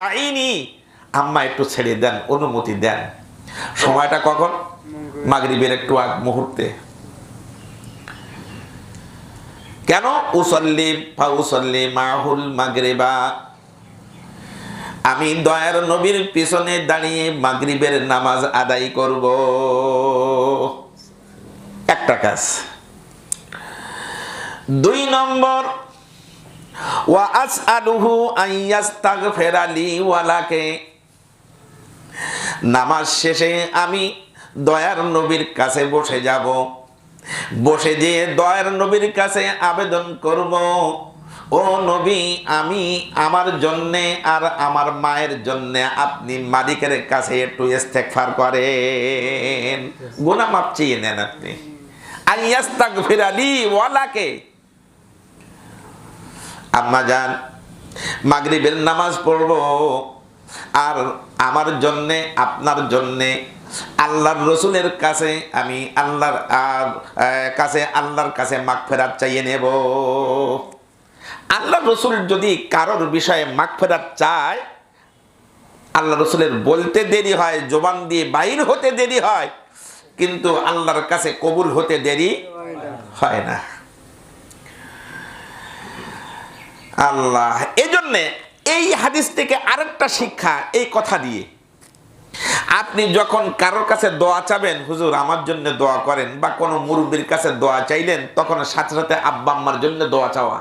আইনি আম্মা একটু ছেড়ে দেন, অনুমতি দেন। সময়টা কখন? মাগরিবের একটু আগ মুহূর্তে। কেন? উসল্লি মাহুল মাগরিবা, আমি দয়ার নবীর পিছনে দাঁড়িয়ে মাগরিবের নামাজ আদায় করব। একটা কাজ। 2 নম্বর, ওয়া আসআলুহু আন ইস্তাগফিরা লি ওয়া লাকে, নামাজ শেষে আমি দয়ার নবীর কাছে বসে যাব, বসে যেয়ে দয়ার নবীর কাছে আবেদন করব, ও নবী, আমি আমার জন্যে আর আমার মায়ের জন্যে আপনি মালিকের কাছে একটু ইস্তেগফার করেন, গুনাহ মাফ চেয়ে নেন আপনি। আন ইস্তাগফিরা লি ওয়া লাকে। আম্মা জান, মাগরিবের নামাজ পড়ব আর আমার জন্যে আপনার জন্যে আল্লাহর রসুলের কাছে আমি আল্লাহর কাছে মাগফিরাত চাইয়ে নেব। আল্লাহর রসুল যদি কারোর বিষয়ে মাগফিরাত চায়, আল্লাহ রসুলের বলতে দেরি হয়, জবান দিয়ে বাইর হতে দেরি হয়, কিন্তু আল্লাহর কাছে কবুল হতে দেরি হয় না। আল্লাহ, এজন্য এই হাদিস থেকে আরেকটা শিক্ষা এই কথা দিয়ে, আপনি যখন কারোর কাছে দোয়া চাবেন, হুজুর আমার জন্য দোয়া করেন, বা কোনো মুরব্বির কাছে দোয়া চাইলেন, তখন সাথে সাথে আব্বা আম্মার জন্য দোয়া চাওয়া,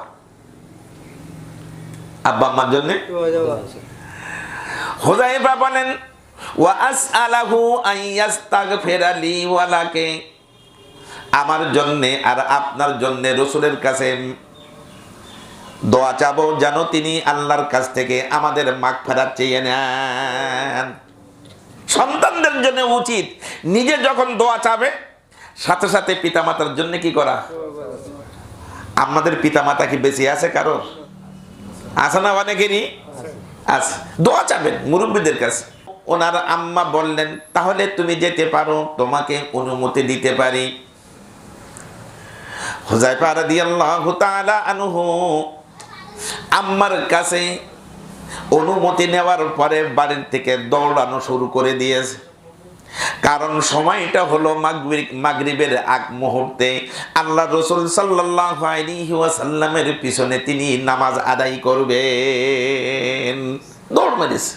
আব্বা আম্মার জন্য। হুযায়ফা বলেন, ওয়া আসআলাহু আন ইস্তাগফিরা লি ওয়া লাকে, আমার জন্য আর আপনার জন্য রাসূলের কাছে দোয়া চাবো, যেন তিনি আল্লাহর কাছ থেকে আমাদের মাগফিরাত চেয়ে নেন। সন্তানদের জন্য উচিত নিজে যখন দোয়া চাবে, সাথে সাথে পিতামাতার জন্য কি করা। আমাদের পিতামাতা কি বেশি আছে কারোর? আছে না? অনেকেরই আছে। দোয়া চাবেন মুরব্বীদের কাছে। ওনার আম্মা বললেন, তাহলে তুমি যেতে পারো, তোমাকে অনুমতি দিতে পারি। হুযায়ফা রাদিয়াল্লাহু তাআলা আনহু আম্মার কাছে অনুমতি নেওয়ার পরে বাড়ির থেকে দৌড়ানো শুরু করে দিয়েছে, কারণ সময়টা হলো মাগরিবের আগ মুহূর্তে। আল্লাহ রাসূল সাল্লাল্লাহু আলাইহি ওয়াসাল্লামের পিছনে তিনি নামাজ আদায় করবেন, দৌড় মেরেছে।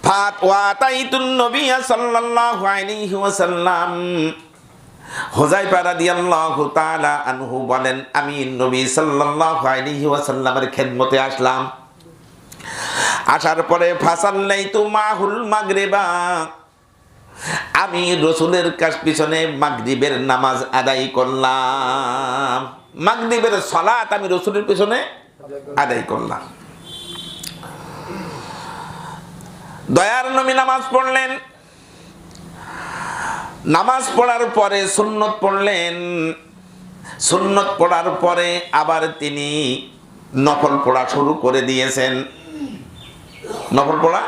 ফাতাইতুন নবী সাল্লাল্লাহু আলাইহি ওয়াসাল্লাম, হুযায়ফা রাদিয়াল্লাহু তাআলা আনহু বলেন, আমি নবী সাল্লাল্লাহু আলাইহি ওয়াসাল্লামের খেদমতে আসলাম। আসার পরে ফাসাল্লাইতু মাহুল মাগরিবা, আমি রাসূলের পিছনে মাগরিবের নামাজ আদায় করলাম। মাগরিবের সালাত আমি রাসূলের পিছনে আদায় করলাম। দয়ার নবী নামাজ পড়লেন, নামাজ পড়ার পরে সুন্নত পড়লেন, সুন্নত পড়ার পরে আবার তিনি নফল পড়া শুরু করে দিয়েছেন। নফল পড়া।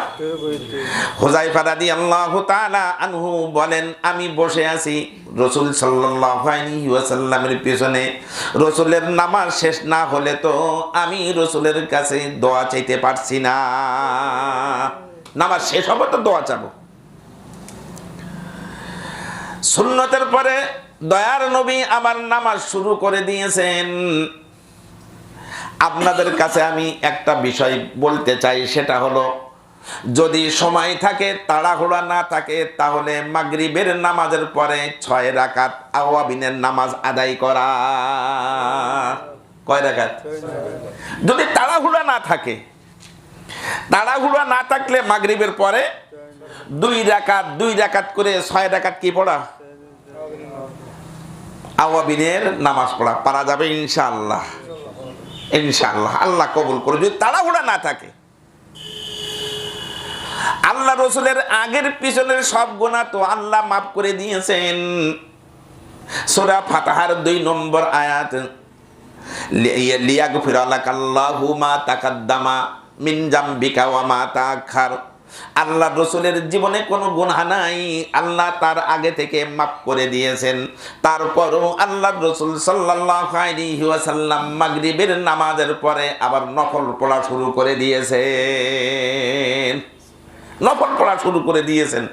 হুযায়ফা রাদিয়াল্লাহু তাআলা আনহু বলেন, আমি বসে আছি রাসূল সাল্লাল্লাহু আলাইহি ওয়াসাল্লামের পিছনে, রাসূলের নামাজ শেষ না হলে তো আমি রাসূলের কাছে দোয়া চাইতে পারছি না। নামাজ শেষ হবে তো দোয়া চাবো। সুন্নতের পরে দয়ার নবী আমার নামাজ শুরু করে দিয়েছেন। আপনাদের কাছে আমি একটা বিষয় বলতে চাই, সেটা হলো, যদি সময় থাকে, তাড়াহুড়া না থাকে, তাহলে মাগরিবের নামাজের পরে 6 রাকাত আওয়াবিনের নামাজ আদায় করা। কয় রাকাত? যদি তাড়াহুড়া না থাকে, তাড়াহুড়া না থাকলে মাগরিবের পরে 2 রাকাত করে 6 রাকাত কি পড়া, আওয়াবিনের নামাজ পড়া পারা যাবে ইনশাআল্লাহ। ইনশাআল্লাহ, আল্লাহ কবুল করে, যদি তাড়াহুড়া না থাকে। আল্লাহ রাসূলের আগের পিছনের সব গুনাহ তো আল্লাহ মাফ করে দিয়েছেন। সূরা ফাতিহার 2 নম্বর আয়াত, লিয়াগফিরা লাকাল্লাহু মা তাকাদ্দামা মিন জামবিকা ওয়া মা তাআখার আল্লাহ রসুলের জীবনে কোনো গুনাহ নাই, আল্লাহ তার আগে থেকে মাফ করে দিয়েছেন। তারপরও আল্লাহ রসুল সাল্লাল্লাহু আলাইহি ওয়াসাল্লাম মাগরিবের নামাজের পরে আবার নফল পড়া শুরু করে দিয়েছেন। নফল পড়া শুরু করে দিয়েছেন।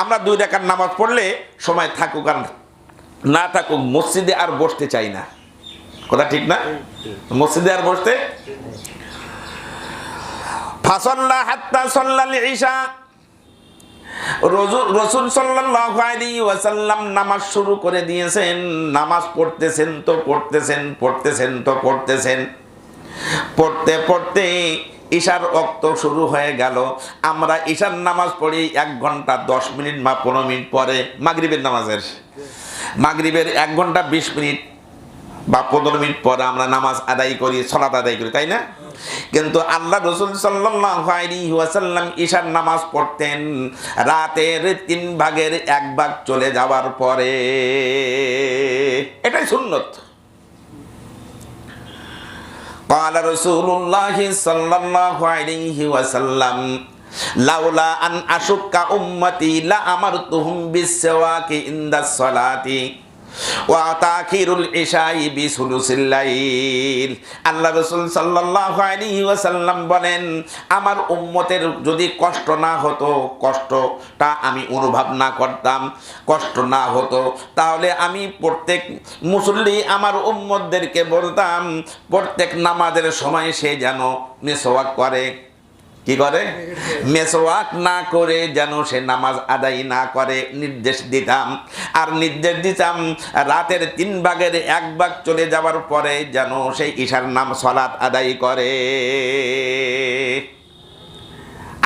আমরা 2 রাকাত নামাজ পড়লে সময় থাকুক আর না থাকুক মসজিদে আর বসতে চাই না, কথা ঠিক না? মসজিদে আর বসতে ফাসাল্লা হাত্তা সাল্লাল ইশা, রাসূল সাল্লাল্লাহু আলাইহি ওয়াসাল্লাম নামাজ শুরু করে দিয়েছেন। নামাজ পড়তেছেন তো পড়তেছেন, পড়তেছেন তো পড়তেছেন, পড়তে পড়তে ঈশার ওয়াক্ত শুরু হয়ে গেল। আমরা ঈশার নামাজ পড়ি 1 ঘন্টা 10 মিনিট বা 15 মিনিট পরে মাগরিবের নামাজের। মাগরিবের 1 ঘন্টা 20 মিনিট বা 15 মিনিট পরে আমরা নামাজ আদায় করি, সালাত আদায় করি, তাই না? কিন্তু আল্লাহ রাসূল সাল্লাল্লাহু আলাইহি ওয়াসাল্লাম ঈশার নামাজ পড়তেন রাতের 3 ভাগের 1 ভাগ চলে যাওয়ার পরে। এটাই সুন্নত। قال رسول الله صلى الله عليه وسلم লাউলা আন আশুক্কা উম্মতি লা আমারতুহুম বিসওয়াকি ইনদা সলাতি ওয়া তাখিরুল ইশাই বিসুলুসিল লাইল। আল্লাহ রাসূল সাল্লাল্লাহু আলাইহি ওয়াসাল্লাম বলেন, আমার উম্মতের যদি কষ্ট না হতো, কষ্টটা আমি অনুভব না করতাম, কষ্ট না হতো, তাহলে আমি প্রত্যেক মুসল্লি আমার উম্মতদেরকে বলতাম প্রত্যেক নামাজের সময় সে যেন মিসওয়াক করে। কি করে? মেসওয়াক না করে যেন সে নামাজ আদায় না করে নির্দেশ দিতাম। আর নির্দেশ দিতাম রাতের 3 ভাগের 1 ভাগ চলে যাওয়ার পরে যেন সেই ঈশার নাম সালাত আদায় করে।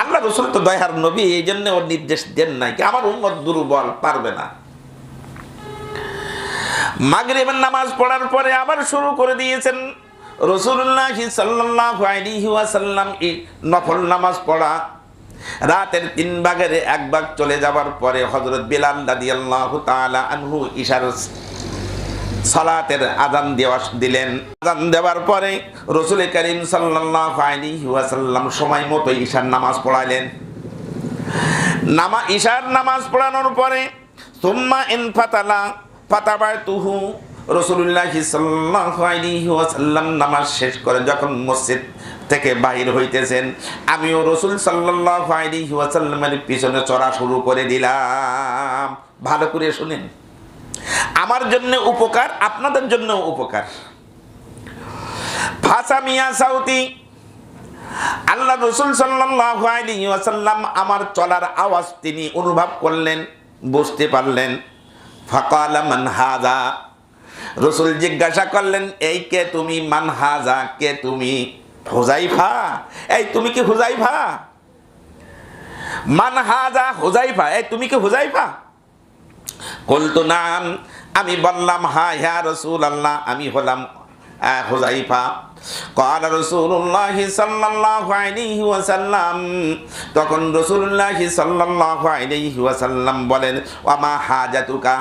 আল্লাহ রাসূল তো দয়ার নবী, এই জন্য ওর নির্দেশ দেন নাই কি আমার উম্মত দুর্বল পারবে না। মাগরিবের নামাজ পড়ার পরে আবার শুরু করে দিয়েছেন রাসূলুল্লাহ সাল্লাল্লাহু আলাইহি ওয়াসাল্লাম নফল নামাজ পড়া। রাতের 3 ভাগের 1 ভাগ চলে যাবার পরে হযরত বিলাল রাদিয়াল্লাহু তাআলা আনহু ঈশার সালাতের আযান দিলেন। আযান দেওয়ার পরে রাসূল করিম সাল্লাল্লাহু আলাইহি ওয়াসাল্লাম সময় মতো ঈশার নামাজ পড়াইলেন। ঈশার নামাজ পড়ানোর পরে সুম্মা ইনফাতালা ফাতাবাতুহু, রাসূলুল্লাহ সাল্লাল্লাহু আলাইহি ওয়াসাল্লাম নামাজ শেষ করে যখন মসজিদ থেকে বাহির হইতেছেন, আমিও রাসূল সাল্লাল্লাহু আলাইহি ওয়াসাল্লামের পিছনে চড়া শুরু করে দিলাম। ভালো করে শুনেন, আমার জন্য উপকার, আপনাদের জন্য উপকার। ফাসামিয়া সাউতি, আল্লাহ রাসূল সাল্লাল্লাহু আলাইহি ওয়াসাল্লাম আমার চলার আওয়াজ তিনি অনুভব করলেন, বুঝতে পারলেন। ফাকালা মান হাযা, রাসূল জিজ্ঞাসা করলেন, এই কে তুমি? মান হাযা, কে তুমি? হুযায়ফা, এই তুমি কি হুযায়ফা? মান হাযা, হুযায়ফা, এই তুমি কি হুযায়ফা? কুলতু নাম, আমি বললাম হ্যাঁ ইয়া রাসূলুল্লাহ, আমি হলাম হুযায়ফা। ক্বালা রাসূলুল্লাহ সাল্লাল্লাহু আলাইহি ওয়াসাল্লাম, তখন রাসূলুল্লাহ সাল্লাল্লাহু আলাইহি ওয়াসাল্লাম বলেন, ওয়া মা হাজাতুকা,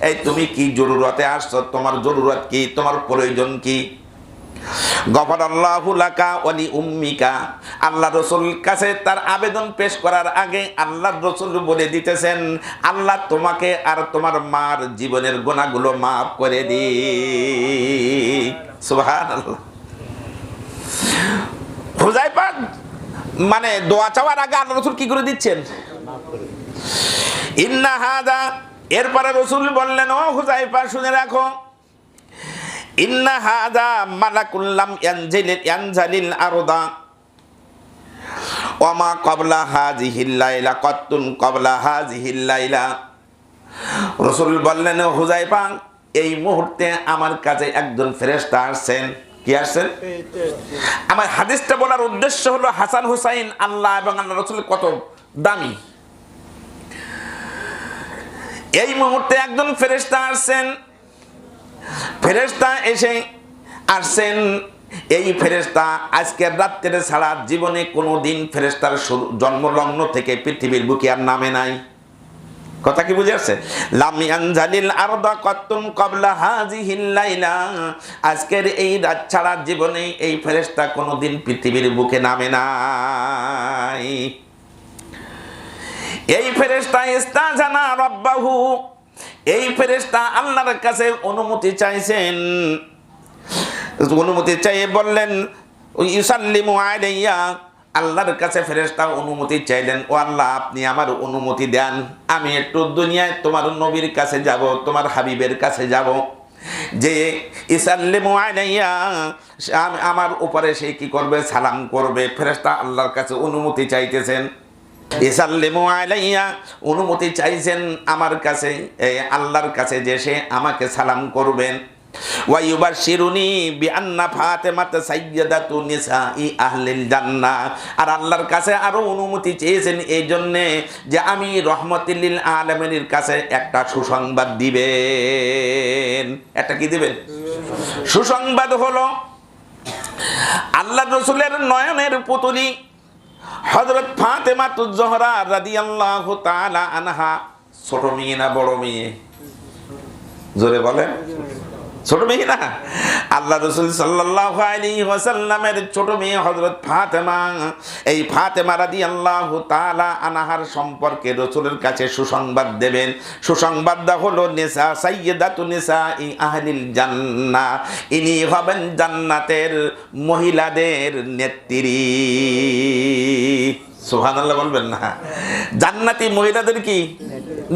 এই তুমি কি জরুরতে আসছো? তোমার জরুরত কি? তোমার প্রয়োজন কি? গফরাল্লাহু লাকা ওয়া লি উম্মিকা, আল্লাহ রাসূল কাছে তার আবেদন পেশ করার আগে আল্লাহ রাসূল বলে দিতেছেন, আল্লাহ তোমাকে আর তোমার মার জীবনের গুনাহগুলো maaf করে দি। সুবহানাল্লাহ। হুযায়ফা মানে দোয়া চাওয়ার আগে আল্লাহ রাসূল কি করে দিচ্ছেন? ইন্না হাযা, এরপরে রাসূল বললেন, ও হুযায়ফা শুনে রাখো, ইন্না হাযা মালাকুল লাম ইয়ানজালিল আরদা ওয়া মা ক্বাবলা হাযিহিল লাইলা কাত্তুন ক্বাবলা হাযিহিল লাইলা। রাসূল বললেন, ও হুযায়ফা, এই মুহূর্তে আমার কাছে একজন ফেরেশতা আসছেন। কি আসছেন? আমার হাদিসটা বলার উদ্দেশ্য হলো হাসান হুসাইন আল্লাহ এবং আল্লাহ রাসূল কত দামি। এই মুহূর্তে একজন ফেরেশতা আসছেন। ফেরেশতা এসে আসছেন, এই ফেরেশতা আজকের রাত্রে ছাড়া জীবনে কোনোদিন ফেরেশতার জন্মলগ্ন থেকে পৃথিবীর বুকে আর নামে নাই। কথা কি বুঝে আসছে? লাম ইয়ানজালিল আরদা কাত্তুন ক্বাবলা হাযিহিল লাইলা, আজকের এই রাত ছাড়া জীবনে এই ফেরেশতা কোনোদিন পৃথিবীর বুকে নামে নাই। এই ফেরেশতা ইস্তাজানা রাব্বাহু, এই ফেরেশতা আল্লাহর কাছে অনুমতি চাইছেন। অনুমতি চাইয়ে বললেন ইউসাল্লিমু আলাইয়া, আল্লাহর কাছে ফেরেশতা অনুমতি চাইলেন, ও আল্লাহ আপনি আমার অনুমতি দেন, আমি একটু দুনিয়ায় তোমার নবীর কাছে যাব, তোমার হাবিবের কাছে যাব। যে ইসাল্লিমু আলাইয়া, আমার উপরে সে কি করবে? সালাম করবে। ফেরেশতা আল্লাহর কাছে অনুমতি চাইতেছেন। ইসাল্লিমু আলাইয়া, অনুমতি চাইছেন আমার কাছে, আল্লাহর কাছে, যে সে আমাকে সালাম করবেন। ওয়া ইউবাশশিরুনি বিআন্না ফাতেমাত সাইয়্যিদাতু নিসাই আহলিল জান্নাহ, আর আল্লাহর কাছে আরো অনুমতি চেয়েছেন এই জন্য যে আমি রহমতুল লিল আলামিনের কাছে একটা সুসংবাদ দিবেন। একটা কি দিবেন? সুসংবাদ হলো আল্লাহর রাসূলের নয়নের পুতুলি হযরত ফাতেমাতুজ জোহরা রাদিয়াল্লাহু তাআলা আনহা, ছোট মেয়ে না বড় মেয়ে? জোরে বলেন। ছোট মেয়ে না? আল্লাহ রাসূল সাল্লাল্লাহু আলাইহি ওয়াসাল্লামের ছোট মেয়ে হযরত ফাতেমা। এই ফাতেমা রাদিয়াল্লাহু তাআলা আনহার সম্পর্কে রাসূলের কাছে সুসংবাদ দেবেন। সুসংবাদটা হলো নিসা সাইয়্যিদাতু নিসাই আহলিল জান্নাহ, ইনি হবেন জান্নাতের মহিলাদের নেত্রী। সুবহানাল্লাহ বলবেন না? জান্নাতি মহিলাদের কি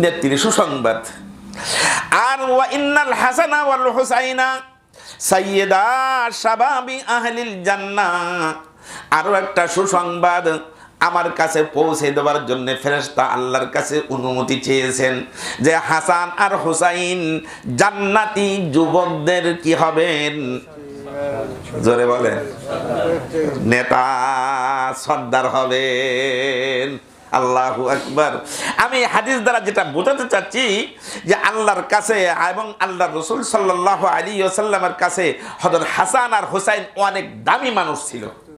নেত্রী, সুসংবাদ। আর ওয়া ইন্নাল হাসানা ওয়াল হুসাইনা সাইয়্যিদা শাবাবি আহলিল জান্নাহ, আরো একটা সুসংবাদ আমার কাছে পৌঁছে দেওয়ার জন্য ফেরেশতা আল্লাহর কাছে অনুমতি চেয়েছেন যে হাসান আর হুসাইন জান্নাতি যুবকদের কি হবেন? জোরে বলেন। নেতা, সর্দার হবেন। আল্লাহু আকবার। আমি হাদিস দ্বারা যেটা বোঝাতে চাচ্ছি যে আল্লাহর কাছে এবং আল্লাহর রাসূল সাল্লাল্লাহু আলাইহি ওয়াসাল্লামের কাছে হযরত হাসান আর হুসাইন অনেক দামি মানুষ ছিল।